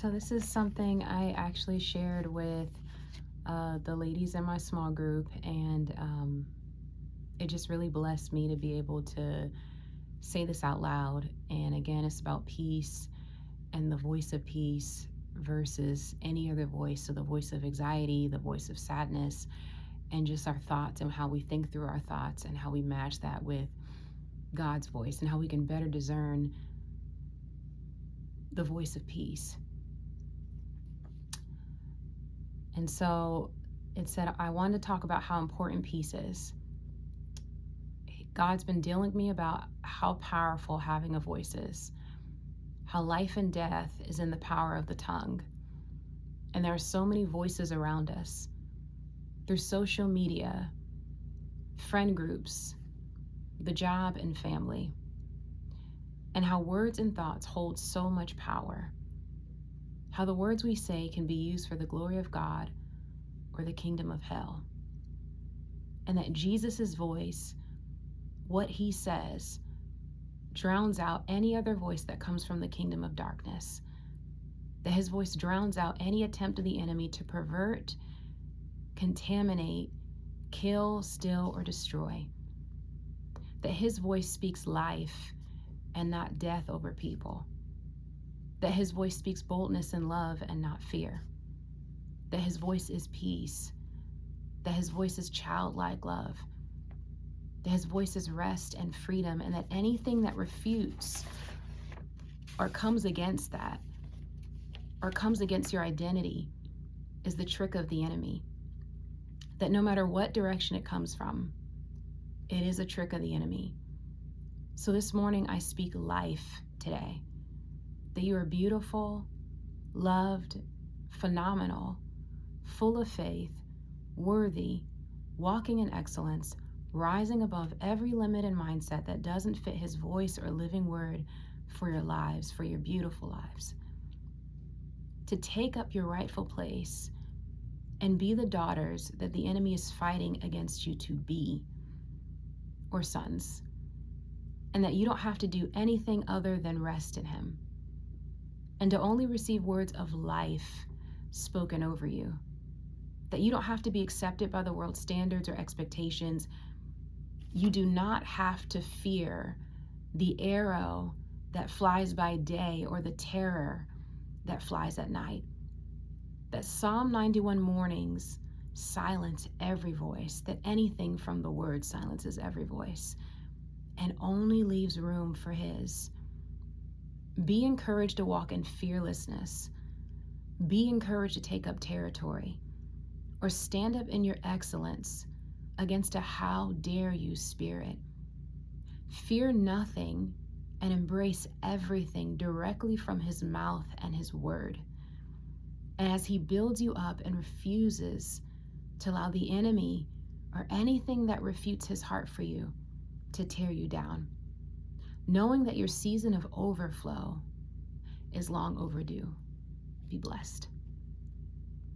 So this is something I actually shared with the ladies in my small group, and it just really blessed me to be able to say this out loud. And again, it's about peace and the voice of peace versus any other voice. So the voice of anxiety, the voice of sadness, and just our thoughts and how we think through our thoughts and how we match that with God's voice and how we can better discern the voice of peace. And so it said, I wanted to talk about how important peace is. God's been dealing with me about how powerful having a voice is, how life and death is in the power of the tongue. And there are so many voices around us through social media, friend groups, the job and family, and how words and thoughts hold so much power. How the words we say can be used for the glory of God or the kingdom of hell. And that Jesus' voice, what he says, drowns out any other voice that comes from the kingdom of darkness. That his voice drowns out any attempt of the enemy to pervert, contaminate, kill, steal, or destroy. That his voice speaks life and not death over people. That his voice speaks boldness and love and not fear. That his voice is peace. That his voice is childlike love. That his voice is rest and freedom, and that anything that refutes or comes against that or comes against your identity is the trick of the enemy. That no matter what direction it comes from, it is a trick of the enemy. So this morning I speak life today. That you are beautiful, loved, phenomenal, full of faith, worthy, walking in excellence, rising above every limit and mindset that doesn't fit his voice or living word for your lives, for your beautiful lives. To take up your rightful place and be the daughters that the enemy is fighting against you to be, or sons. And that you don't have to do anything other than rest in him. And to only receive words of life spoken over you. That you don't have to be accepted by the world's standards or expectations. You do not have to fear the arrow that flies by day or the terror that flies at night. That Psalm 91 mornings silence every voice, that anything from the word silences every voice and only leaves room for his. Be encouraged to walk in fearlessness. Be encouraged to take up territory or stand up in your excellence against a how dare you spirit. Fear nothing and embrace everything directly from his mouth and his word. And as he builds you up and refuses to allow the enemy or anything that refutes his heart for you to tear you down, knowing that your season of overflow is long overdue. Be blessed.